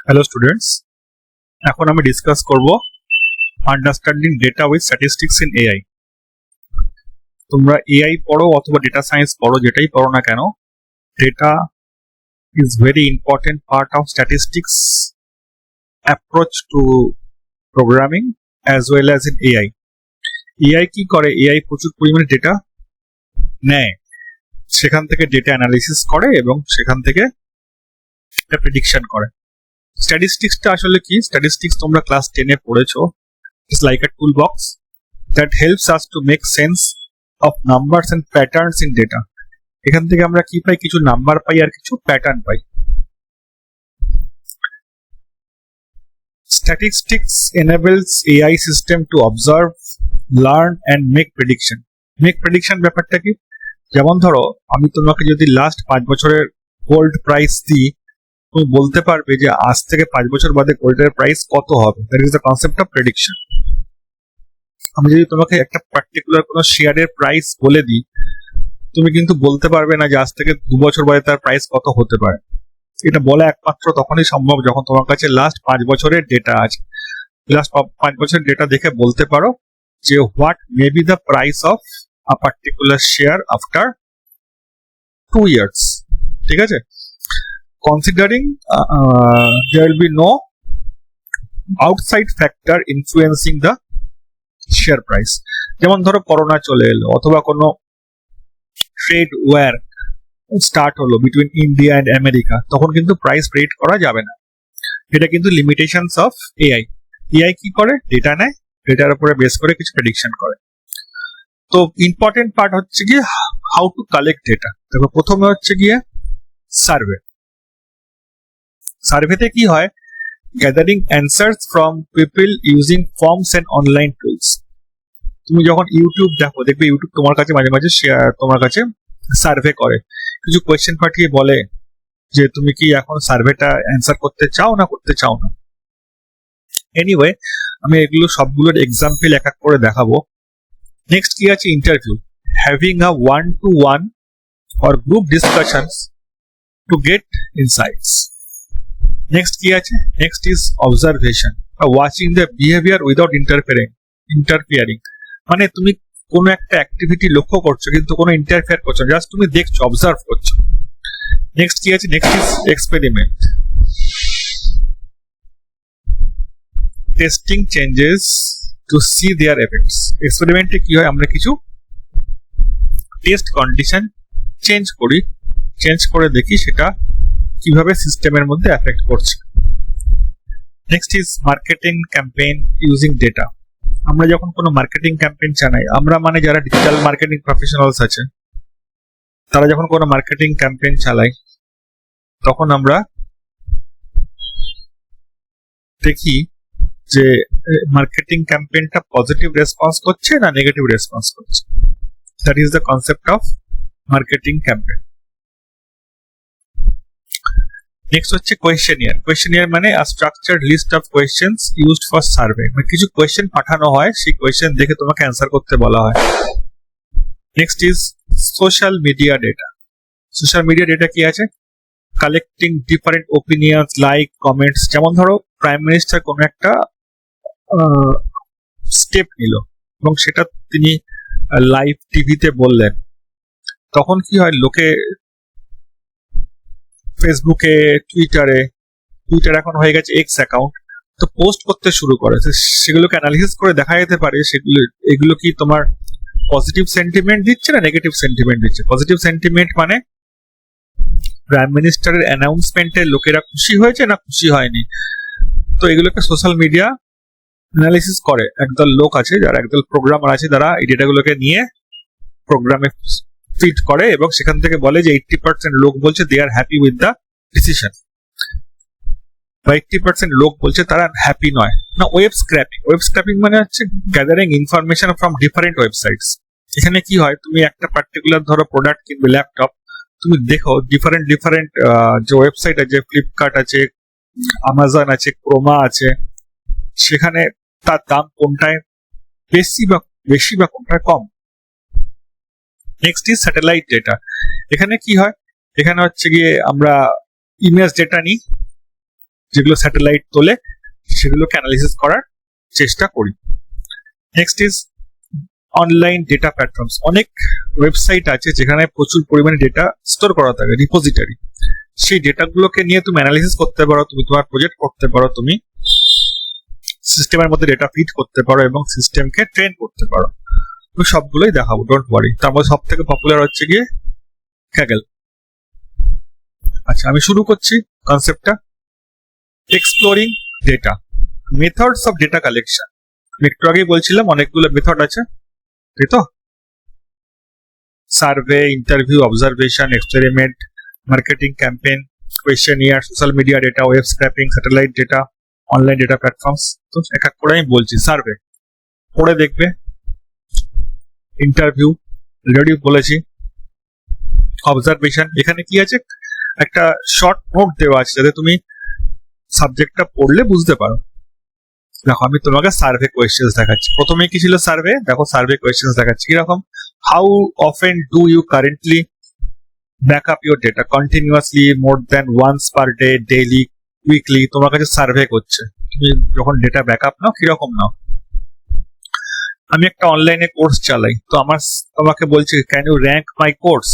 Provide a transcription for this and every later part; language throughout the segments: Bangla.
হ্যালো স্টুডেন্টস, এখন আমি ডিসকাস করব understanding data with statistics in AI. তোমরা এআই পড়ো অথবা ডেটা সায়েন্স পড়ো, যেটাই পড়ো না কেন, data is very important part of statistics approach to programming as well as in AI. AI কি করে? এআই প্রচুর পরিমাণে ডেটা নেয়, সেখান থেকে ডেটা অ্যানালিসিস করে এবং সেখান থেকে একটা প্রেডিকশন করে। স্ট্যাটিস্টিক্সটা আসলে কি? স্ট্যাটিস্টিক্স তোমরা ক্লাস 10 এ পড়েছো। It's like a tool box that helps us to make sense of numbers and patterns in data. এখান থেকে আমরা কি পাই? কিছু নাম্বার পাই আর কিছু pattern pi. Statistics enables AI system to observe, learn and make prediction. Make prediction ব্যাপারটা কি? যেমন ধরো, আমি তোমাকে যদি লাস্ট 5 বছরের গোল্ড প্রাইস দিই, তুমি বলতে পারবে যে আজ থেকে 5 বছর বাদে গোল্ডের প্রাইস কত হবে। That is the concept of prediction. আমি যদি তোমাকে একটা পার্টিকুলার কোনো শেয়ারের প্রাইস বলে দিই, তুমি কিন্তু বলতে পারবে না যে আজ থেকে 2 বছর বাদে তার প্রাইস কত হতে পারে। এটা বলা একমাত্র তখনই সম্ভব যখন তোমার কাছে লাস্ট 5 বছরের ডেটা আছে। লাস্ট 5 বছরের ডেটা দেখে বলতে পারো যে what may be the price of a particular share after 2 years. ঠিক আছে? Considering there will be no outside factor influencing the share price. যেমন ধরো করোনা চলে এলো অথবা কোনো ট্রেড ওয়ার স্টার্ট হলো বিটুইন ইন্ডিয়া এন্ড আমেরিকা, তখন কিন্তু প্রাইস প্রেডিক্ট করা যাবে না। এটা কিন্তু লিমিটেশনস অফ এআই। এআই কি করে? ডেটা নেয়, ডেটার উপরে বেস করে কিছু প্রেডিকশন করে। তো ইম্পর্টেন্ট পার্ট হচ্ছে গিয়ে হাউ টু কালেক্ট ডেটা। দেখো, প্রথমে হচ্ছে গিয়ে সার্ভে। সার্ভেতে কি হয়? Gathering answers from people using forms and online tools. তুমি যখন ইউটিউব দেখো, দেখবে ইউটিউব তোমার কাছে মাঝে মাঝে তোমার কাছে সার্ভে করে, কিছু কোয়েশ্চেন পাঠিয়ে বলে যে তুমি কি এখন সার্ভেটা অ্যান্সার করতে চাও না করতে চাও না। এনিওয়ে, আমি এগুলো সবগুলোর এক্সাম্পল এক এক করে দেখাবো। নেক্সট কি আছে? Interview. Having a 1-to-1 or group discussions to get insights. Next কি আছে? Next is observation, watching the behavior without interfering. মানে তুমি কোনো একটা অ্যাক্টিভিটি লক্ষ্য করছো কিন্তু কোনো ইন্টারফেয়ার করছো না, জাস্ট তুমি দেখছো, অবজার্ভ করছো। নেক্সট কি আছে? Next is experiment, testing changes to see their effects. এক্সপেরিমেন্টে কি হয়? আমরা কিছু টেস্ট কন্ডিশন চেঞ্জ করি, চেঞ্জ করে দেখি সেটা কিভাবে সিস্টেমের মধ্যে এফেক্ট করছে। Next is marketing campaign using data. আমরা যখন কোনো মার্কেটিং ক্যাম্পেইন চালাই, আমরা মানে যারা ডিজিটাল মার্কেটিং প্রফেশনালস আছে, তারা যখন কোনো মার্কেটিং ক্যাম্পেইন চালায়, তখন আমরা দেখি যে মার্কেটিং ক্যাম্পেইনটা পজিটিভ রেসপন্স করছে না নেগেটিভ রেসপন্স করছে। That is the concept of marketing campaign. Next হচ্ছে কোয়েশ্চেনিয়ার। কোয়েশ্চেনিয়ার মানে a structured list of questions used for survey. মানে কিছু কোয়েশ্চেন পাঠানো হয়, সেই কোয়েশ্চেন দেখে তোমাকে অ্যান্সার করতে বলা হয়। Next is social media data. Social media data কি আছে? Collecting different opinions, like, comments. যেমন ধরো, প্রাইম মিনিস্টার কোনো একটা স্টেপ নিল এবং সেটা তিনি লাইভ টিভিতে বললেন, তখন কি হয়? লোকে ফেসবুকে, টুইটার এখন হয়ে গেছে এক্স অ্যাকাউন্ট, তো পোস্ট করতে শুরু করে। সেগুলোকে অ্যানালিসিস করে দেখা যেতে পারে এগুলো কি তোমার পজিটিভ সেন্টিমেন্ট দিচ্ছে না নেগেটিভ সেন্টিমেন্ট দিচ্ছে। পজিটিভ সেন্টিমেন্ট মানে প্রাইম মিনিস্টারের অ্যানাউন্সমেন্টে লোকেরা খুশি হয়েছে না খুশি হয়নি। তো এগুলোকে সোশ্যাল মিডিয়া অ্যানালিসিস করে। একদল লোক আছে, যারা একদল প্রোগ্রামার আছে, যারা এই ডেটাগুলোকে নিয়ে প্রোগ্রামে ফিট করে এবং সেখান থেকে বলে যে 80% লোক বলছে দে আর হ্যাপি উইথ দ্য ডিসিশন, বা 80% লোক বলছে তারা হ্যাপি নয়। না, ওয়েব স্ক্র্যাপিং। ওয়েব স্ক্র্যাপিং মানে হচ্ছে gathering information from different websites. এখানে কি হয়? তুমি একটা পার্টিকুলার ধরো প্রোডাক্ট কিনবে, ল্যাপটপ, তুমি দেখো ডিফারেন্ট যে ওয়েবসাইট আছে, ফ্লিপকার্ট আছে, আমাজন আছে, ক্রোমা আছে, সেখানে তার দাম কোনটায় বেশি বা কোনটায় কম। Next is satellite data. এখানে কি হয়? এখানে হচ্ছে গিয়ে আমরা ইমেজ ডেটা নিই, যেগুলো স্যাটেলাইট তোলে সেগুলোকে অ্যানালিসিস করার চেষ্টা করি। Next is online data platforms. অনেক ওয়েবসাইট আছে যেখানে প্রচুর পরিমাণে ডেটা স্টোর করা থাকে, রিপোজিটরি। সেই ডেটাগুলোকে নিয়ে তুমি অ্যানালিসিস করতে পারো, তুমি তোমার প্রজেক্ট করতে পারো, তুমি সিস্টেমের মধ্যে ডেটা ফিড করতে পারো এবং সিস্টেমকে ট্রেন করতে পারো। তো সবগুলোই দেখাবো, ডোন্ট ওয়ারি। তার মধ্যে সব থেকে পপুলার হচ্ছে গিয়ে ক্যাগল। আচ্ছা, আমি শুরু করছি কনসেপ্টটা। Exploring data, methods of data collection. আমি একটু আগেই বলছিলাম অনেকগুলো মেথড আছে, তাই তো? Survey, interview, observation, experiment, marketing campaign, questionnaire, social media data, web scraping, satellite data, online data platforms. তো এক এক করে আমি বলছি। সার্ভে পড়ে দেখবে, ইন্টারভিউ অলরেডি বলেছি, অবজারভেশন এখানে কি আছে, একটা শর্ট নোট দেওয়া আছে যাতে তুমি সাবজেক্টটা পড়লে বুঝতে পারো। দেখো আমি তোমাকে সার্ভে কোয়েশ্চেন্স দেখাচ্ছি। প্রথমে কি ছিল সার্ভে, দেখো সার্ভে কোয়েশ্চেন্স দেখাচ্ছি কিরকম। How often do you currently back up your data continuously, more than once per day, daily, weekly? তোমার কাছে সার্ভে করছে, তুমি যখন ডেটা ব্যাক আপ নাও কিরকম নাও। আমি একটা অনলাইনে কোর্স চালাই, তো তোমাকে বলছি can you rank my course,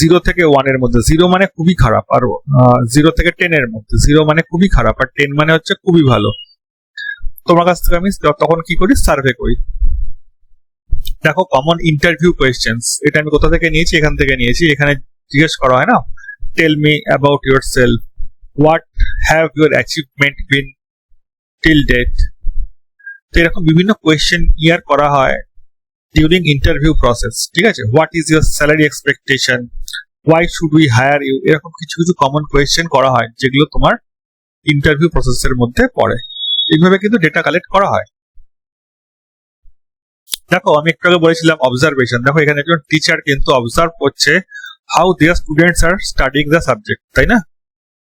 0 থেকে 1 এর মধ্যে। 0 মানে খুবই খারাপ, আর 0 থেকে 10 এর মধ্যে। 0 মানে খুবই খারাপ আর 10 মানে হচ্ছে খুবই ভালো। তোমার কাছ থেকে আমি তখন কি করি, সার্ভে করি। দেখো কমন ইন্টারভিউ কোয়েশ্চেন্স, এটা আমি কোথা থেকে নিয়েছি, এখান থেকে নিয়েছি। এখানে জিজ্ঞেস করা হয় না, tell me about yourself, what have your achievement been till date. তো এরকম বিভিন্ন কোয়েশ্চেন ইয়ার করা হয় ডিউরিং ইন্টারভিউ প্রসেস, ঠিক আছে? What is your salary expectation, why should we hire you, এরকম কিছু কিছু কমন কোয়েশ্চেন করা হয় যেগুলো তোমার ইন্টারভিউ প্রসেসের মধ্যে পড়ে। এইভাবে কিন্তু ডেটা কালেক্ট করা হয়। দেখো আমি একটু আগে বলেছিলাম অবজারভেশন। দেখো এখানে একজন টিচার কিন্তু অবজার্ভ করছে how their students are studying the subject, তাই না?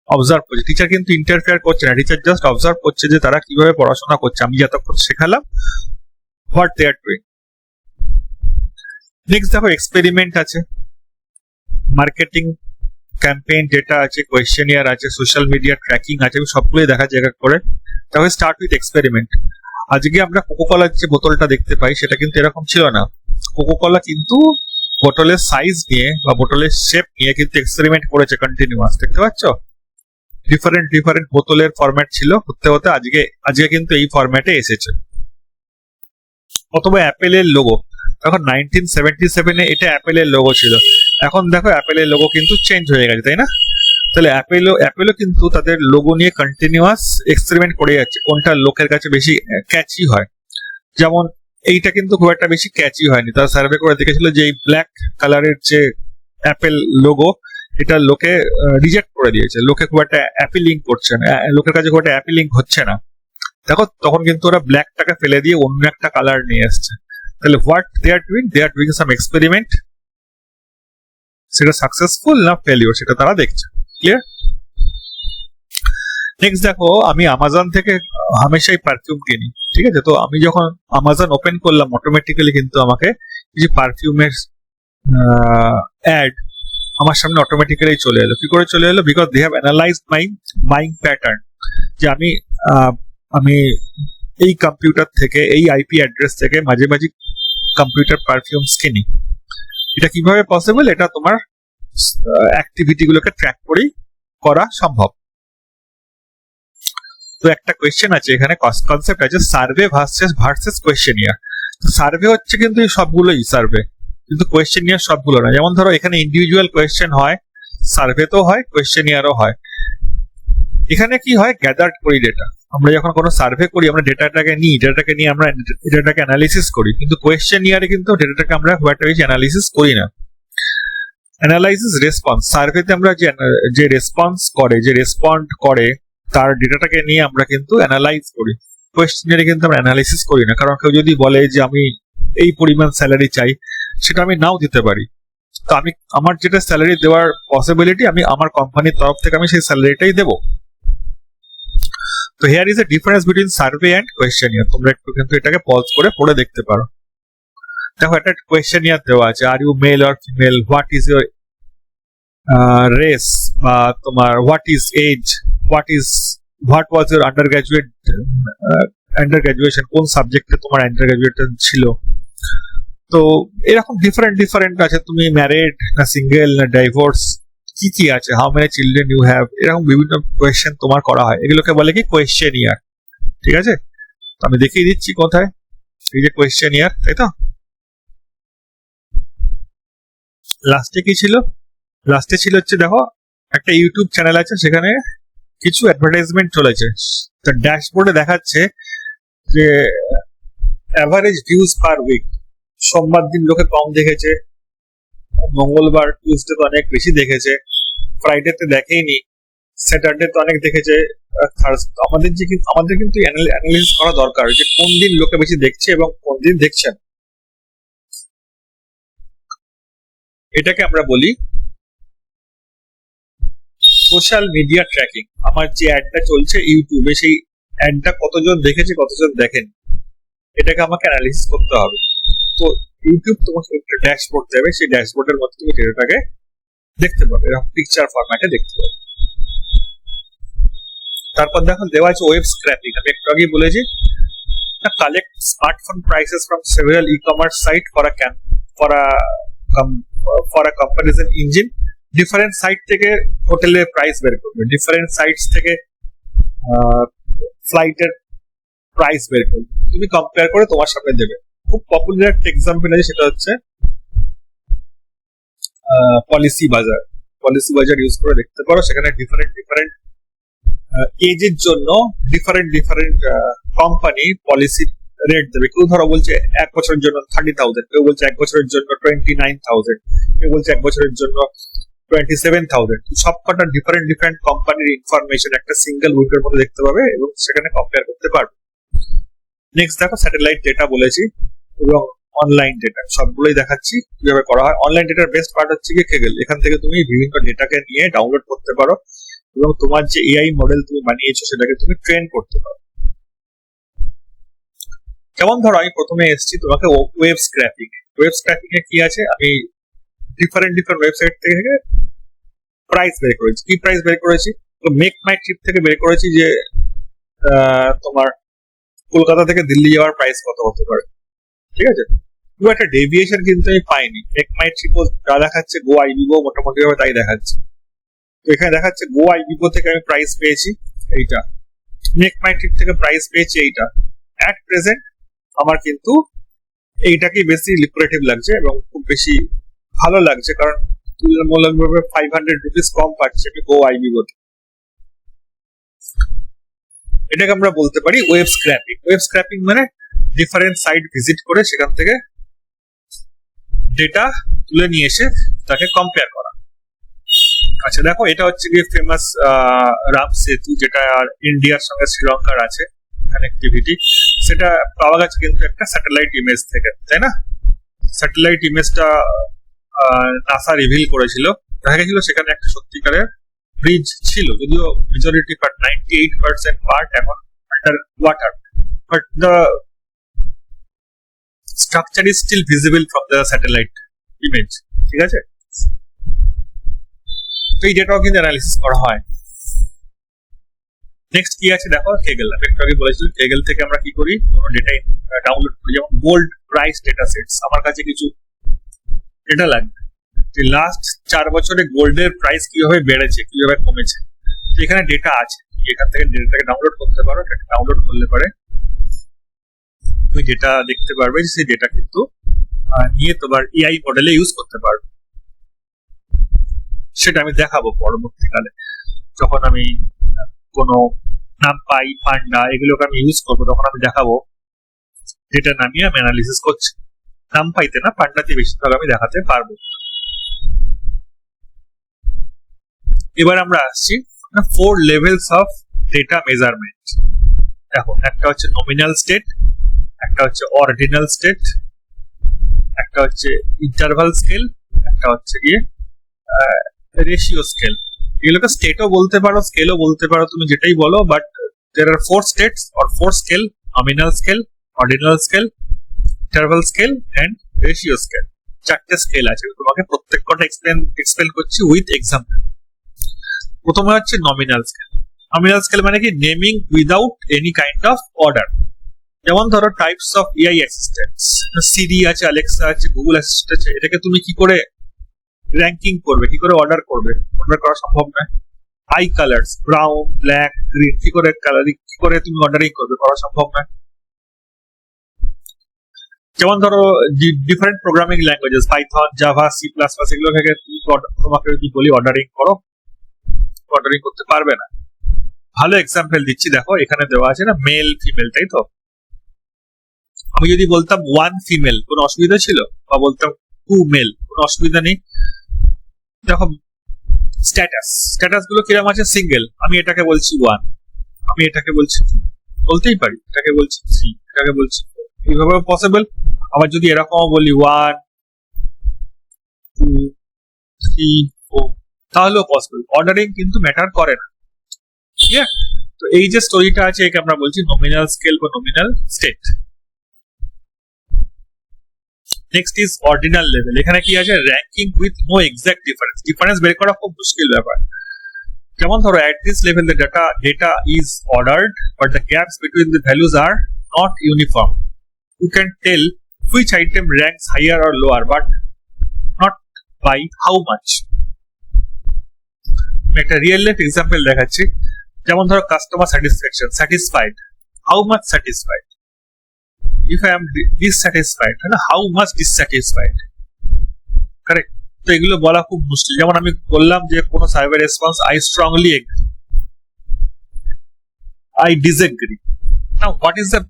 অবজার্ভ করছে, টিচার কিন্তু ইন্টারফেয়ার করছে না, টিচার জাস্ট অবজার্ভ করছে যে তারা কিভাবে পড়াশোনা করছে, আমি যতক্ষণ শেখালাম, what they are doing. Next দেখো এক্সপেরিমেন্ট আছে, মার্কেটিং ক্যাম্পেইন ডেটা আছে, কোয়েশ্চেনিয়ার আছে, সোশ্যাল মিডিয়া ট্র্যাকিং আছে, সবগুলোই দেখা যায় এক করে। তাহলে স্টার্ট উইথ এক্সপেরিমেন্ট। আজকে আমরা কোকোকলার যে বোতলটা দেখতে পাই সেটা কিন্তু এরকম ছিল না। কোকোকলা কিন্তু বোতলের সাইজ নিয়ে বা বোতলের শেপ নিয়ে কিন্তু এক্সপেরিমেন্ট করেছে কন্টিনিউয়াস, দেখতে পাচ্ছ? ডিফারেন্ট ডিফারেন্ট বোতলের ফরম্যাট ছিল, হতে হতে আজকে কিন্তু এই ফরম্যাটে এসেছে। অথবা অ্যাপেলের লোগো, তখন 1977-এ এটা অ্যাপেলের লোগো ছিল, এখন দেখো অ্যাপেলের লোগো কিন্তু চেঞ্জ হয়ে গেছে, তাই না? তাহলে অ্যাপেলও কিন্তু তাদের লোগো নিয়ে কন্টিনিউয়াস এক্সপেরিমেন্ট করে যাচ্ছে, কোনটা লোকের কাছে বেশি ক্যাচি হয়। যেমন এইটা কিন্তু খুব একটা বেশি ক্যাচি হয়নি, তারা সার্ভে করে দেখেছিল যে এই ব্ল্যাক কালারের যে অ্যাপেল লোগো, এটা লোকে রিজেক্ট করে দিয়েছে, লোকে খুব একটা অ্যাপিলিং করছে না, লোকের কাছে খুব একটা অ্যাপিলিং হচ্ছে না। দেখো তখন কিন্তু ওরা ব্ল্যাকটাকে ফেলে দিয়ে অন্য একটা কালার নিয়ে এসছে। তাহলে what they are doing some experiment, সেটা সাকসেসফুল না ফেলিওর সেটা তারা দেখছে। ক্লিয়ার? নেক্সট দেখো আমি অ্যামাজন থেকে হামেশাই পারফিউম কিনি, ঠিক আছে? তো আমি যখন অ্যামাজন ওপেন করলাম অটোমেটিক্যালি কিন্তু আমাকে যে পারফিউমের অ্যাড আমার সামনে অটোমেটিক্যালি চলে এলো। কি করে চলে এলো? Because they have analysed my buying pattern, যে আমি এই কম্পিউটার থেকে, এই আইপি অ্যাড্রেস থেকে মাঝে মাঝে কম্পিউটার পারফিউমস কিনি। এটা কিভাবে পসিবল? এটা তোমার অ্যাক্টিভিটি গুলোকে ট্র্যাক করেই করা সম্ভব। তো একটা কোয়েশ্চেন আছে এখানে, কনসেপ্ট আছে সার্ভে ভার্সেস কোয়েশ্চেনিয়ার। সার্ভে হচ্ছে কিন্তু সবগুলোই সার্ভে, কিন্তু কোয়েশ্চেনিয়ার সবগুলো না। যেমন ধরো এখানে ইন্ডিভিজুয়াল কোয়েশ্চেন হয়, সার্ভে তো হয়, কোয়েশ্চেনিয়ারও হয়। এখানে কি হয়, গ্যাদার্ড করি ডেটা। আমরা যখন কোনো সার্ভে করি আমরা ডেটাটাকে নিয়ে আমরা ডেটাটাকে অ্যানালিসিস করি, কিন্তু কোয়েশ্চেনিয়ারে কিন্তু ডেটাটাকে আমরা খুব একটা বেশি অ্যানালিসিস করি না। অ্যানালাইসিস রেসপন্স, সার্ভেতে আমরা যে রেসপন্স করে, যে রেসপন্ড করে তার ডেটাটাকে নিয়ে আমরা কিন্তু অ্যানালাইজ করি। কোয়েশ্চেনিয়ারে কিন্তু আমরা অ্যানালাইসিস করি না, কারণ কেউ যদি বলে যে আমি এই পরিমাণ স্যালারি চাই, সেটা আমি নাও দিতে পারি। তো আমার যেটা স্যালারি দেওয়ার পসিবিলিটি, আমি আমার কোম্পানির তরফ থেকে আমি সেই স্যালারিটাই দেবো। তো here is a difference between survey and questionnaire. তোমরা একটু কিন্তু এটাকে পজ করে পড়ে দেখতে পারো। দেখো একটা কোয়েশ্চেনিয়ার দেওয়া আছে, are you male or female, what is your race, বা তোমার what is age, what is what was your undergraduation, কোন সাবজেক্টে তোমার আন্ডার গ্রাজুয়েশন ছিল। তো এরকম ডিফারেন্ট আছে, তুমি ম্যারিড না সিঙ্গেল না ডাইভোর্স, কি কি আছে, how many children you have, এরকম বিভিন্ন কোয়েশ্চেন তোমার করা হয়। এগুলোকে বলে কি কোয়েশ্চেনিয়ার। ঠিক আছে, তো আমি দেখিয়ে দিচ্ছি কোথায়, এই যে কোয়েশ্চেনিয়ার, তাই তো। লাস্টে কি ছিল, লাস্টে ছিল হচ্ছে দেখো একটা ইউটিউব চ্যানেল আছে, সেখানে কিছু অ্যাডভার্টাইজমেন্ট চলেছে। তো ড্যাশবোর্ডে দেখাচ্ছে যে অ্যাভারেজ ভিউজ পার উইক, সোমবার দিন লোকে কম দেখেছে, মঙ্গলবার টিউসডে তো অনেক বেশি দেখেছে, ফ্রাইডেতে দেখেইনি, স্যাটারডে তো অনেক দেখেছে। আমাদের কিন্তু অ্যানালিসিস করা দরকার যে কোন দিন লোকে বেশি দেখছে এবং কোন দিন দেখছে না। এটাকে আমরা বলি সোশ্যাল মিডিয়া ট্র্যাকিং। আমার যে অ্যাডটা চলছে ইউটিউবে, সেই অ্যাডটা কতজন দেখেছে কতজন দেখেন, এটাকে আমাকে অ্যানালিসিস করতে হবে। তো ইউটিউব তোমাকে একটা ড্যাশবোর্ড দেবে, সেই ড্যাশবোর্ডের মধ্যে তুমি ডেটাটাকে দেখতে পাবে, এরকম পিকচার ফরম্যাটে দেখতে পাবে। তারপর দেখো দেওয়া আছে ওয়েব স্ক্র্যাপিং। আমি একটু আগেই বলেছি, collect smartphone prices from several e-commerce site for a comparison engine. Different site থেকে হোটেলের প্রাইস বের করবে, ডিফারেন্ট সাইটস থেকে ফ্লাইটের প্রাইস বের করবে, তুমি কম্পেয়ার করে তোমার সামনে দেবে। খুব পপুলার একটা এক্সাম্পল আছে, সেটা হচ্ছে পলিসি বাজার ইউজ করে দেখতে পারো। সেখানে ডিফারেন্ট এজের জন্য ডিফারেন্ট কোম্পানি পলিসি রেট দেবে। কেউ ধরো বলছে 1 বছরের জন্য 30,000, কেউ বলছে 1 বছরের জন্য 29,000, কেউ বলছে 1 বছরের জন্য 27,000। সবকটা ডিফারেন্ট কোম্পানির ইনফরমেশন একটা সিঙ্গেল উইকের মধ্যে দেখতে পাবে এবং সেখানে কম্পেয়ার করতে পারবে। নেক্সট দেখো স্যাটেলাইট ডেটা বলেছি এবং অনলাইন ডেটা, সবগুলোই দেখাচ্ছি কিভাবে করা হয়। অনলাইন ডেটার বেস্ট পার্ট হচ্ছে কি কেগেল। এখান থেকে তুমি বিভিন্ন ডেটাকে নিয়ে ডাউনলোড করতে পারো এবং তোমার যে এআই মডেল তুমি বানিয়েছো সেটাকে তুমি ট্রেন করতে পারো। যেমন ধরো আমি প্রথমে এসেছি তোমাকে ওয়েব স্ক্র্যাপিং। ওয়েব স্ক্র্যাপিং এ কি আছে, আমি ডিফারেন্ট ওয়েবসাইট থেকে প্রাইস বের করেছি। কি প্রাইস বের করেছি, তো মেক মাই ট্রিপ থেকে বের করেছি যে তোমার কলকাতা থেকে দিল্লি যাওয়ার প্রাইস কত হতে পারে। ঠিক আছে, খুব একটা ডেভিয়েশন কিন্তু আমি পাইনি। মেক মাই ট্রিপ যা দেখাচ্ছে গো আইবিবো মোটামুটি ভাবে তাই দেখাচ্ছে। তো এখানে দেখাচ্ছে গো আইবিবো থেকে আমি প্রাইস পেয়েছি এইটা, মেক মাই ট্রিপ থেকে প্রাইস পেয়েছি এইটা। অ্যাট প্রেজেন্ট আমার কিন্তু এইটাকেই বেশি লিকুরেটিভ লাগছে এবং খুব বেশি ভালো লাগছে, কারণ তুলনামূলকভাবে 500 রুপিস কম পাচ্ছি আমি গো আইবিবোতে। এটাকে আমরা বলতে পারি ওয়েব স্ক্র্যাপিং। ওয়েব স্ক্র্যাপিং মানে ডিফারেন্ট সাইট ভিজিট করে সেখান থেকে ডেটা তুলে নিয়ে এসে তাকে কম্পেয়ার করা। আচ্ছা দেখো, এটা হচ্ছে গিয়ে ফেমাস রাম সেতু, যেটা ইন্ডিয়ার সঙ্গে শ্রীলঙ্কার আছে কানেক্টিভিটি। সেটা পাওয়া গেছে কিন্তু একটা স্যাটেলাইট ইমেজ থেকে, তাই না? স্যাটেলাইট ইমেজটা নাসা রিভিল করেছিল, দেখা গেছিল সেখানে একটা সত্যিকারের ব্রিজ ছিল, যদিও মেজরিটি পার্ট 98% পার্ট এখন under water, but the structure is still visible from the satellite image. ঠিক আছে, তো এই ডেটাও কিন্তু অ্যানালিসিস করা হয়। নেক্সট কি আছে দেখো, কেগেল। আমি একটু আগে বলেছিলাম কেগেল থেকে আমরা কি করি, ডেটা ডাউনলোড করি। যেমন গোল্ড প্রাইস ডেটা সেটস, আমার কাছে কিছু ডেটা লাগবে যে লাস্ট 4 বছরে গোল্ডের প্রাইস কিভাবে বেড়েছে কিভাবে কমেছে। এখানে ডেটা আছে, এখান থেকে ডেটাটাকে ডাউনলোড করতে পারো। ডাউনলোড করলে পরে তুমি ডেটা দেখতে পারবে, সেই ডেটা কিন্তু নিয়ে তোমার এআই মডেলে ইউজ করতে পারবে। সেটা আমি দেখাবো পরবর্তীকালে, যখন আমি কোনো নামপাই পান্ডা এগুলোকে আমি ইউজ করবো, তখন আমি দেখাবো ডেটা নামিয়ে আমি অ্যানালিসিস করছি। নামপাইতে না, পান্ডাতে বেশিরভাগ আমি দেখাতে পারবো। এবার আমরা আসছি 4 লেভেলস অফ ডেটা মেজারমেন্ট। দেখো, একটা হচ্ছে নমিনাল স্টেট, একটা হচ্ছে অর্ডিনাল স্টেট, একটা হচ্ছে ইন্টারভাল স্কেল, একটা হচ্ছে গিয়ে রেশিও স্কেল। এগুলোকে স্টেটও বলতে পারো, স্কেলও বলতে পারো, তুমি যেটাই বলো, but there are 4 states or 4 scale: nominal scale, ordinal scale, interval scale and ratio scale। 4টে স্কেল আছে, তোমাকে প্রত্যেকটা এক্সপ্লেন করছি উইথ এক্সাম্পল। প্রথমে হচ্ছে নমিনাল স্কেল। নমিনাল স্কেল মানে কি naming without any kind of order. যেমন ধরো টাইপস অফ এআই অ্যাসিস্ট্যান্টস, সিরি আছে, অ্যালেক্সা আছে, গুগল অ্যাসিস্ট্যান্ট আছে, এটাকে তুমি কি করে র্যাঙ্কিং করবে, কি করে অর্ডার করবে? অর্ডার করা সম্ভব নয়। I colours, brown, black, green, কি করে কালারিং, কি করে তুমি অর্ডারিং করবে? করা সম্ভব নয়। যেমন ধরো different programming languages, Python, Java, C plus plus, এগুলো থেকে তোমাকে যদি বলি অর্ডারিং করো, অর্ডারিং করতে পারবে না। ভালো এক্সাম্পল দিচ্ছি, দেখো এখানে দেওয়া আছে না মেল ফিমেল, তাই তো? আমি যদি বলতাম ওয়ান ফিমেল, কোনো অসুবিধা ছিল? বা বলতাম টু মেল, কোনো অসুবিধা নেই। দেখো স্ট্যাটাস, স্ট্যাটাস গুলো কিরকম আছে? সিঙ্গেল, আমি এটাকে বলছি ওয়ান, আমি এটাকে বলছি টু, বলতেই পারি, এটাকে বলছি থ্রি, এটাকে বলছি এইভাবে পসিবল। আবার যদি এরকম বলি ওয়ান, টু, থ্রি, ফোর, তাহলেও পসিবল। অর্ডারিং কিন্তু ম্যাটার করে না। ঠিক আছে? তো এই যে স্টোরিটা আছে, একে আমরা বলছি নমিনাল স্কেল বা nominal state. Next is ordinal level. এখানে কি আছে? Ranking with no exact difference. Difference বের করা খুব মুশকিল ব্যাপার। যেমন ধরো at this level the data is ordered but the gaps between the values are not uniform. You can tell which item ranks higher or lower but not by how much. একটা রিয়েল লাইফ এক্সাম্পল দেখাচ্ছি। যেমন ধরো customer satisfaction, satisfied, how much satisfied. if I am dissatisfied, how much dissatisfied, correct? তো এগুলো বলা খুব মুশকিল। যেমন আমি বললাম যে কোন survey response, I strongly agree, I disagree. Now what is the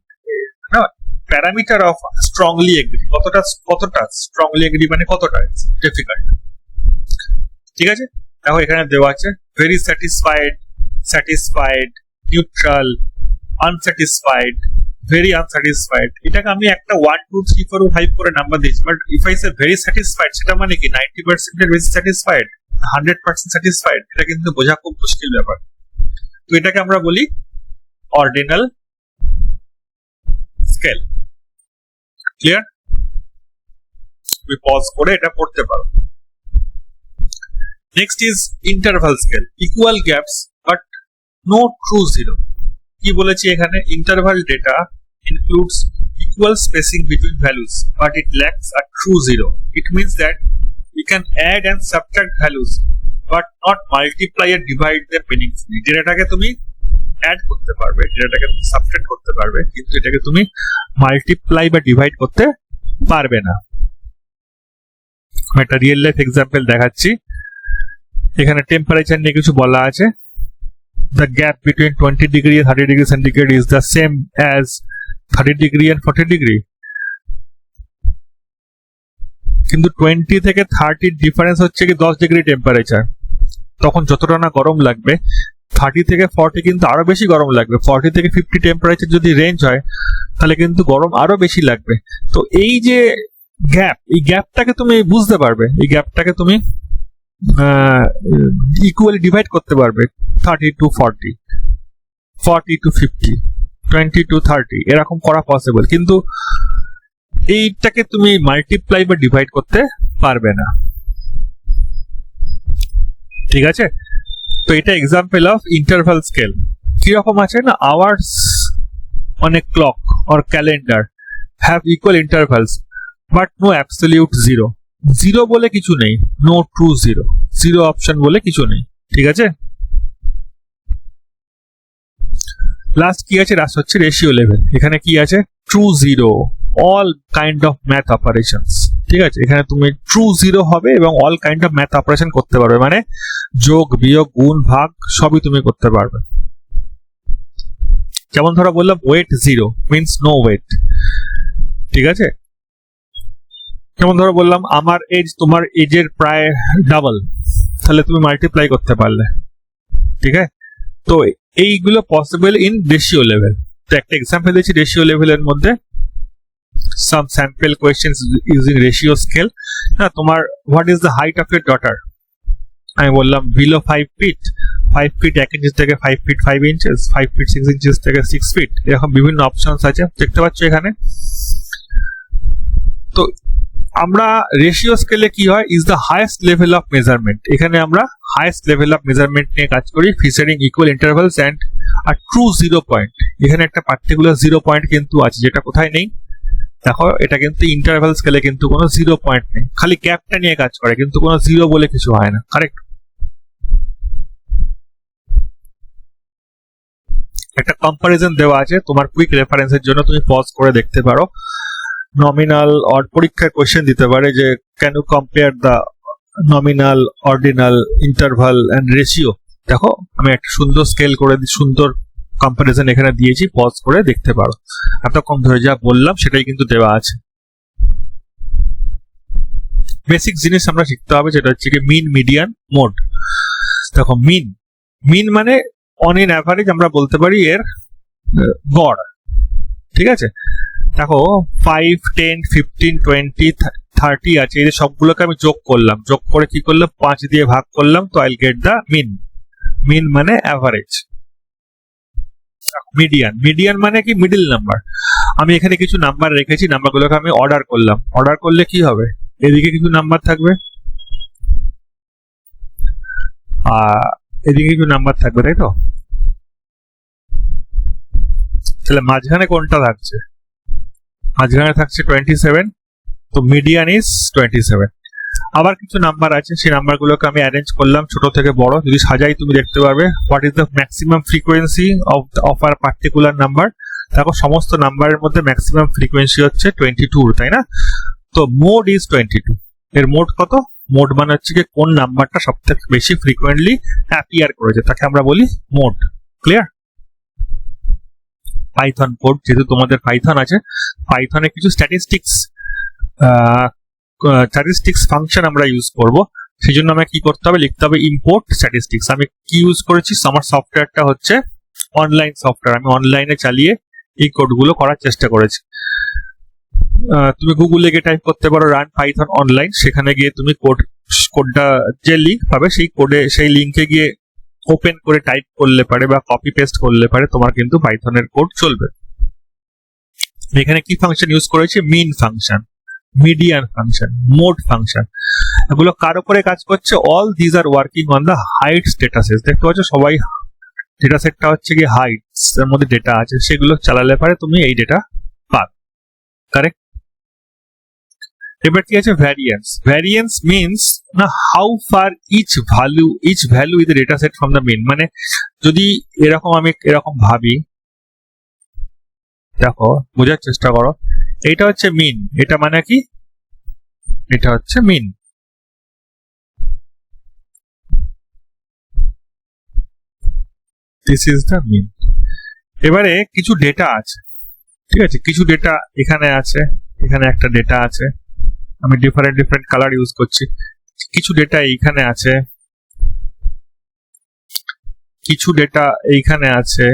parameter of strongly agree? কতটা strongly agree মানে কতটা? ডিফিকাল্ট। ঠিক আছে, দেখো এখানে দেওয়া আছে very satisfied, satisfied, neutral, unsatisfied, very unsatisfied। এটাকে আমি একটা 1 2 3 4 5 করে নাম্বার দিয়েছি, but if I say very satisfied, সেটা মানে কি 90% এর বেশি স্যাটিসফাইড, 100% স্যাটিসফাইড? এটা কিন্তু বোঝা খুব মুশকিল ব্যাপার। তো এটাকে আমরা বলি অর্ডিনাল স্কেল। ক্লিয়ার? তুমি পজ করে এটা পড়তে পারো। Next is interval scale. Equal gaps but no true zero. কি বলেছি এখানে? Interval data includes equal spacing between values but it lacks a true zero. It means that we can add and subtract values but not multiply and divide them meaningfully. যেটাকে তুমি অ্যাড করতে পারবে, যেটাকে তুমি সাবট্রাক্ট করতে পারবে, কিন্তু এটাকে তুমি মাল্টিপ্লাই বা ডিভাইড করতে পারবে না। আমি একটা রিয়েল লাইফ এক্সাম্পল দেখাচ্ছি। এখানে টেম্পারেচার নিয়ে কিছু বলা আছে। The gap between 20 degree and 30 degree centigrade is the same as 30 degree and 40 degree. কিন্তু 20 থেকে 30 ডিফারেন্স হচ্ছে কি 10 ডিগ্রি টেম্পারেচার। তখন যতটা না গরম লাগবে, 30 থেকে 40 কিন্তু আরো বেশি গরম লাগবে। 40 থেকে 50 টেম্পারেচার যদি রেঞ্জ হয়, তাহলে কিন্তু গরম আরো বেশি লাগবে। তো এই যে গ্যাপ, এই গ্যাপটাকে তুমি বুঝতে পারবে, এই গ্যাপটাকে তুমি ইকুয়ালি ডিভাইড করতে পারবে। 30 to 40, 40 to 50, 20 to 30, এরকম করা পসিবল, কিন্তু এইটাকে তুমি মাল্টিপ্লাই বা ডিভাইড করতে পারবে না। ঠিক আছে? তো এটা এক্সাম্পল অফ ইন্টারভাল স্কেল। কিরকম আছে না, hours on a clock or calendar have equal intervals but no absolute zero. Zero বলে কিছু নেই, no true zero, zero option বলে কিছু নেই। ঠিক আছে? লাস্ট কি আছে? লাস্ট হচ্ছে রেশিও লেভেল। এখানে কি আছে? True zero, all kind of math operations. ঠিক আছে? এখানে তুমি ট্রু জিরো হবে এবং all kind of math operation করতে পারবে, মানে যোগ, বিয়োগ, গুণ, ভাগ সবই তুমি করতে পারবে। যেমন ধরো বললাম weight zero means no weight. ঠিক আছে? যেমন ধরো বললাম আমার এজ তোমার এজের প্রায় ডাবল, তাহলে তুমি মাল্টিপ্লাই করতে পারলে। ঠিক আছে? তো এইগুলো পসিবল ইন রেশিও লেভেল। তো একটা এক্সাম্পল দিচ্ছি রেশিও লেভেলের মধ্যে। Some sample questions using ratio scale. না, তোমার what is the height of your daughter? আমি বললাম বিলো 5 ফিট, 5 ফিট 1 ইঞ্চি থেকে 5 ফিট 5 ইঞ্চেস, 5 ফিট 6 ইঞ্চেস থেকে 6 ফিট, এরকম বিভিন্ন অপশনস আছে, দেখতে পাচ্ছ এখানে। তো আমরা রেশিও স্কেলে কি হয়, is the highest level of measurement. এখানে আমরা হাইয়েস্ট লেভেল অফ মেজারমেন্ট নিয়ে কাজ করি, featuring equal intervals and are true zero point. এখানে একটা পার্টিকুলার জিরো পয়েন্ট কিন্তু আছে, যেটা কোথায় নেই দেখো, এটা কিন্তু ইন্টারভাল স্কেলে কিন্তু কোনো জিরো পয়েন্ট নেই, খালি গ্যাপটা নিয়ে কাজ করে, কিন্তু কোনো জিরো বলে কিছু হয় না। কারেক্ট? একটা কম্পারিজন দেওয়া আছে তোমার কুইক রেফারেন্সের জন্য, তুমি পজ করে দেখতে পারো। নমিনাল অর পরীক্ষায় কোয়েশ্চেন দিতে পারে যে can you compare the nominal, ordinal, interval and ratio. দেখো আমি একটা সুন্দর স্কেল করে সুন্দর কম্পারিজন এখানে দিয়েছি, পজ করে দেখতে পারো। এতক্ষণ ধরে যা বললাম সেটাই কিন্তু দেওয়া আছে। বেসিক জিনিস আমরা শিখতে হবে, যেটা হচ্ছে কি মিন, মিডিয়ান, মোড। দেখো মিন মানে অন ইন অ্যাভারেজ আমরা বলতে পারি এর গড়, ঠিক আছে? দেখো 5, 10, 15, 20, 30 আছে, এই সবগুলোকে আমি যোগ করলাম, যোগ করে কি করলাম 5 দিয়ে ভাগ করলাম, তো আইল গেট দ্য মিন মানে অ্যাভারেজ। মিডিয়ান মানে কি মিডল নাম্বার। আমি এখানে কিছু নাম্বার রেখেছি, নাম্বারগুলোকে আমি অর্ডার করলাম, অর্ডার করলে কি হবে, এদিকে কিছু নাম্বার থাকবে আর এদিকে কিছু নাম্বার থাকবে, তাই তো? তাহলে মাঝখানে কোনটা থাকছে? মাঝখানে থাকছে 27, তো মিডিয়ান ইজ 27। আবার কিছু নাম্বার আছে, সেই নাম্বারগুলোকে আমি অ্যারেঞ্জ করলাম ছোট থেকে বড়, যদি সাজাই তুমি দেখতে পারবে what is the maximum frequency of are particular number. দেখো সমস্ত নাম্বারের মধ্যে ম্যাক্সিমাম ফ্রিকোয়েন্সি হচ্ছে 22, তাই না? তো মোড ইজ 22। এর মোড কত? মোড মানে হচ্ছে কি কোন নাম্বারটা সব থেকে বেশি ফ্রিকোয়েন্টলি অ্যাপিয়ার করেছে, তাকে আমরা বলি মোড। ক্লিয়ার? পাইথন কোড, যেহেতু তোমাদের পাইথন আছে, পাইথনে কিছু স্ট্যাটিস্টিক্স ফাংশন আমরা ইউজ করব, সেই জন্য আমাকে কি করতে হবে, লিখতে হবে ইম্পোর্ট স্ট্যাটিস্টিক্স। আমি কি ইউজ করেছি, আমার সফটওয়্যারটা হচ্ছে অনলাইন সফটওয়্যার, আমি অনলাইনে চালিয়ে এই কোডগুলো করার চেষ্টা করেছি। তুমি গুগলে গিয়ে টাইপ করতে পারো রান পাইথন অনলাইন, সেখানে গিয়ে তুমি কোডটা যে লিঙ্ক পাবে সেই লিঙ্কে গিয়ে ওপেন করে টাইপ করলে পারে বা কপি পেস্ট করলে পারে, তোমার কিন্তু পাইথনের কোড চলবে। এখানে কি ফাংশন ইউজ করেছি, mean function, median function, mode function. এগুলো কার উপরে কাজ করছে, all these are working on the height statuses. দেখতে পাচ্ছ সবাই ডেটা সেটটা হচ্ছে কি হাইটস, এর মধ্যে ডেটা আছে, সেগুলো চালালে পারে তুমি এই ডেটা পাবে। কারেক্ট? এবার কি আছে ভ্যারিয়েন্স মিনস না how far each value is the data set from the mean. মানে যদি আমি এরকম ভাবি, দেখো বোঝার চেষ্টা করো, এটা হচ্ছে মিন, এটা মানে কি, এটা হচ্ছে মিন, দিস ইজ দ্য মিন। এবারে কিছু ডেটা আছে, ঠিক আছে, কিছু ডেটা এখানে আছে, এখানে একটা ডেটা আছে, আমি ডিফারেন্ট কালার ইউজ করছি। কিছু ডেটা এইখানে আছে, কিছু ডেটা এইখানে আছে,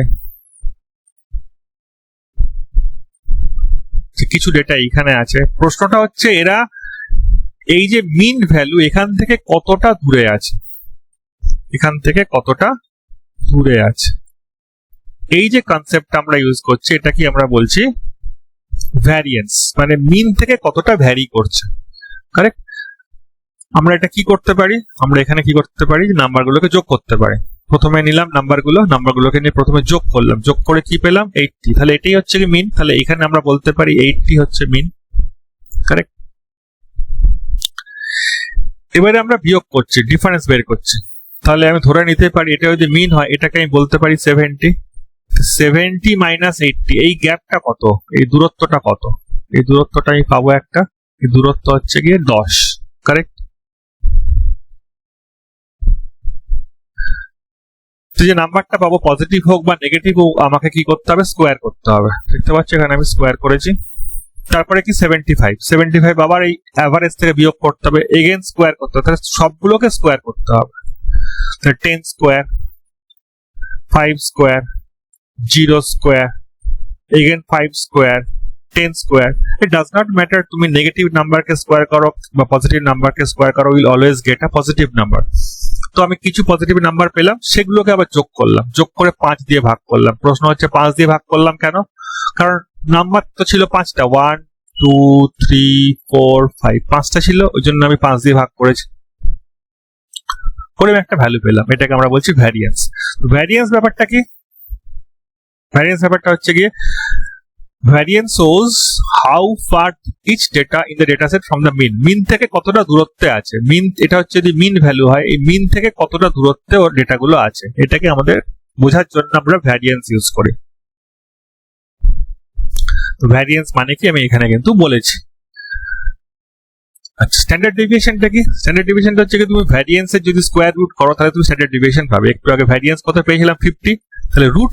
কিছু ডেটা এইখানে আছে। প্রশ্নটা হচ্ছে এরা এই যে মিন ভ্যালু এখান থেকে কতটা দূরে আছে, এখান থেকে কতটা দূরে আছে, এই যে কনসেপ্টটা আমরা ইউজ করছি, এটা কি আমরা বলছি ভ্যারিয়েন্স, মানে মিন থেকে কতটা ভ্যারি করছে। কারেক্ট? আমরা এটা কি করতে পারি, আমরা এখানে কি করতে পারি, নাম্বারগুলোকে যোগ করতে পারি। প্রথমে নিলাম নাম্বারগুলোকে নিয়ে প্রথমে যোগ করলাম, যোগ করে কি পেলাম 80, তাহলে এটাই হচ্ছে কি মিন, তাহলে এখানে আমরা বলতে পারি 80 হচ্ছে মিন। কারেক্ট? এবারে আমরা বিয়োগ করছি, ডিফারেন্স বের করছি, তাহলে আমি ধরে নিতে পারি এটা যদি মিন হয়, এটাকে আমি বলতে পারি 70 মাইনাস 80, এই গ্যাপটা কত, এই দূরত্বটা কত, এই দূরত্বটা আমি পাবো একটা, এই দূরত্ব হচ্ছে গিয়ে 10। কারেক্ট? যে নাম্বারটা পাবো পজিটিভ হোক বা নেগেটিভ হোক, আমাকে কি করতে হবে, স্কোয়ার করতে হবে। দেখতে পাচ্ছ এখানে আমি স্কোয়ার করেছি। তারপরে কি 75 আবার এই অ্যাভারেজ থেকে বিয়োগ করতে হবে, এগেন স্কোয়ার করতে হবে, তাহলে সবগুলোকে স্কোয়ার করতে হবে। 10 square, 5 square, 0 square, again 5 square, 10 square. It does not matter তুমি নেগেটিভ নাম্বারকে স্কোয়ার করো বা পজিটিভ নাম্বারকে স্কোয়ার করো, will always get a positive number. তো আমি কিছু পজিটিভ নাম্বার পেলাম, সেগুলোকে আবার যোগ করলাম, যোগ করে 5 দিয়ে ভাগ করলাম। প্রশ্ন হচ্ছে 5 দিয়ে ভাগ করলাম কেন, কারণ নাম্বার তো ছিল 5টা, 1 2 3 4 5, 5টা ছিল, ওই জন্য আমি 5 দিয়ে ভাগ করেছি। করে আমি একটা ভ্যালু পেলাম, এটাকে আমরা বলছি ভ্যারিয়েন্স। ভ্যারিয়েন্স ব্যাপারটা কি? ভ্যারিয়েন্স ব্যাপারটা হচ্ছে গিয়ে variance shows how far each data in the data set from the mean. Mean থেকে কতটা দূরত্বে আছে, মিন এটা হচ্ছে যদি মিন ভ্যালু হয়, এই মিন থেকে কতটা দূরত্বে ওর ডেটাগুলো আছে, এটাকে আমাদের বোঝার জন্য আমরা ভ্যারিয়েন্স ইউজ করি। ভ্যারিয়েন্স মানে কি আমি এখানে কিন্তু বলেছি। আচ্ছা, স্ট্যান্ডার্ড ডেভিয়েশনটা কি? স্ট্যান্ডার্ড ডেভিয়েশনটা হচ্ছে কি তুমি ভ্যারিয়েন্সের যদি স্কোয়ার রুট করো তাহলে তুমি স্ট্যান্ডার্ড ডেভিয়েশন পাবে। একটু আগে ভ্যারিয়েন্স কত পেয়েছিলাম 50, তাহলে রুট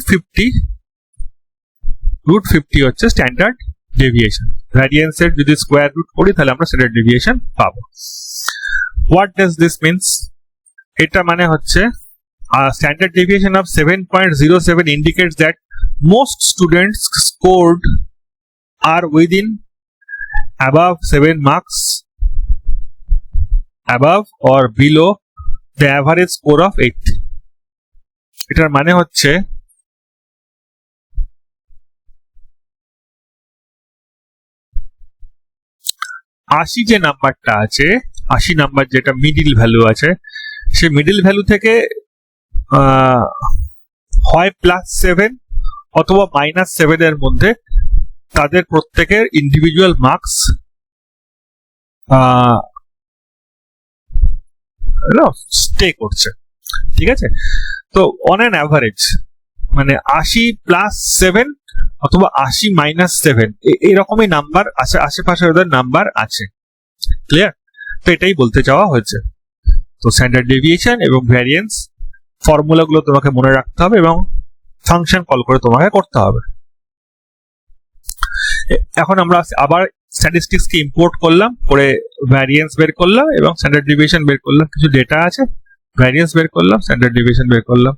50 হচ্ছে স্ট্যান্ডার্ড ডেভিয়েশন। ভ্যারিয়েন্সের যদি স্কোয়ার রুট করি তাহলে আমরা স্ট্যান্ডার্ড ডেভিয়েশন পাবো। What does this means? এটা মানে হচ্ছে standard deviation of 7.07 indicates that most students scored are within above 7 marks above or below the average score of 8. এটার মানে হচ্ছে আশি যে নাম্বারটা আছে, 80 নাম্বার যেটা মিডিল ভ্যালু আছে, সে মিডিল ভ্যালু থেকে হয় +7 অথবা -7 এর মধ্যে তাদের প্রত্যেকের ইন্ডিভিজুয়াল মার্কস স্টে করছে। ঠিক আছে, তো অন অ্যান অ্যাভারেজ মানে 80+7 অথবা 80-7 এরকমই নাম্বার আছে, আশেপাশে ওদের নাম্বার আছে। ক্লিয়ার? তো এটাই বলতে চাওয়া হয়েছে। তো স্ট্যান্ডার্ড ডেভিয়েশন এবং ভ্যারিয়েন্স ফর্মুলাগুলো তোমাকে মনে রাখতে হবে এবং ফাংশন কল করে তোমাকে করতে হবে। এখন আমরা আবার স্ট্যাটিস্টিক্সকে ইম্পোর্ট করলাম, করে ভ্যারিয়েন্স বের করলাম এবং স্ট্যান্ডার্ড ডেভিয়েশন বের করলাম। কিছু ডেটা আছে, ভ্যারিয়েন্স বের করলাম, স্ট্যান্ডার্ড ডেভিয়েশন বের করলাম।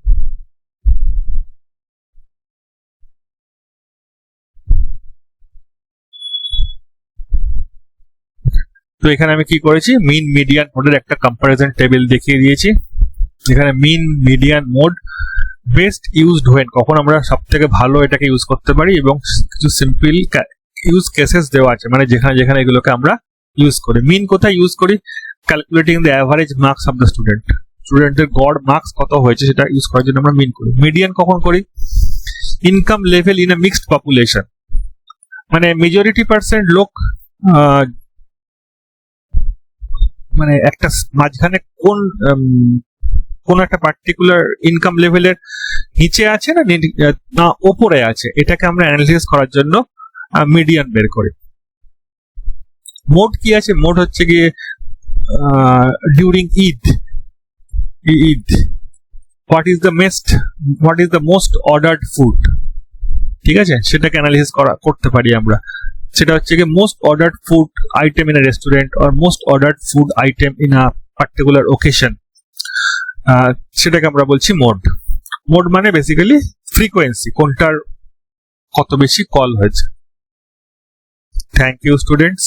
তো এখানে আমি কি করেছি, মিন মিডিয়ান মোডের একটা কম্পারিজন টেবিল দেখিয়ে দিয়েছি। এখানে mean median mode best used when, কখন আমরা সব থেকে ভালো এটাকে ইউজ করতে পারি, এবং কিছু সিম্পল ইউজ কেসেস দেওয়া আছে, মানে যেখানে যেখানে এগুলোকে আমরা ইউজ করি। মিন কোথায় ইউজ করি? Calculating the average marks of the student, স্টুডেন্টের গড় মার্কস কত হয়েছে সেটা ইউজ করার জন্য আমরা মিন করি। মিডিয়ান কখন করি? Income level in a mixed population, মানে মেজরিটি পার্সেন্ট লোক মানে একটা মাঝখানে কোন একটা পার্টিকুলার ইনকাম লেভেলের নিচে আছে না ওপরে আছে, এটাকে আমরা অ্যানালিসিস করার জন্য মিডিয়ান বের করি। মোড কি আছে? মোড হচ্ছে গিয়ে during Eid what is the most ordered food, ঠিক আছে, সেটাকে অ্যানালিসিস করতে পারি আমরা। সেটা হচ্ছে গিয়ে most ordered food item in a restaurant or most ordered food item in a particular occasion, সেটাকে আমরা বলছি মোড। মোড মানে বেসিক্যালি ফ্রিকোয়েন্সি, কোনটার কত বেশি কল হয়েছে। Thank you students.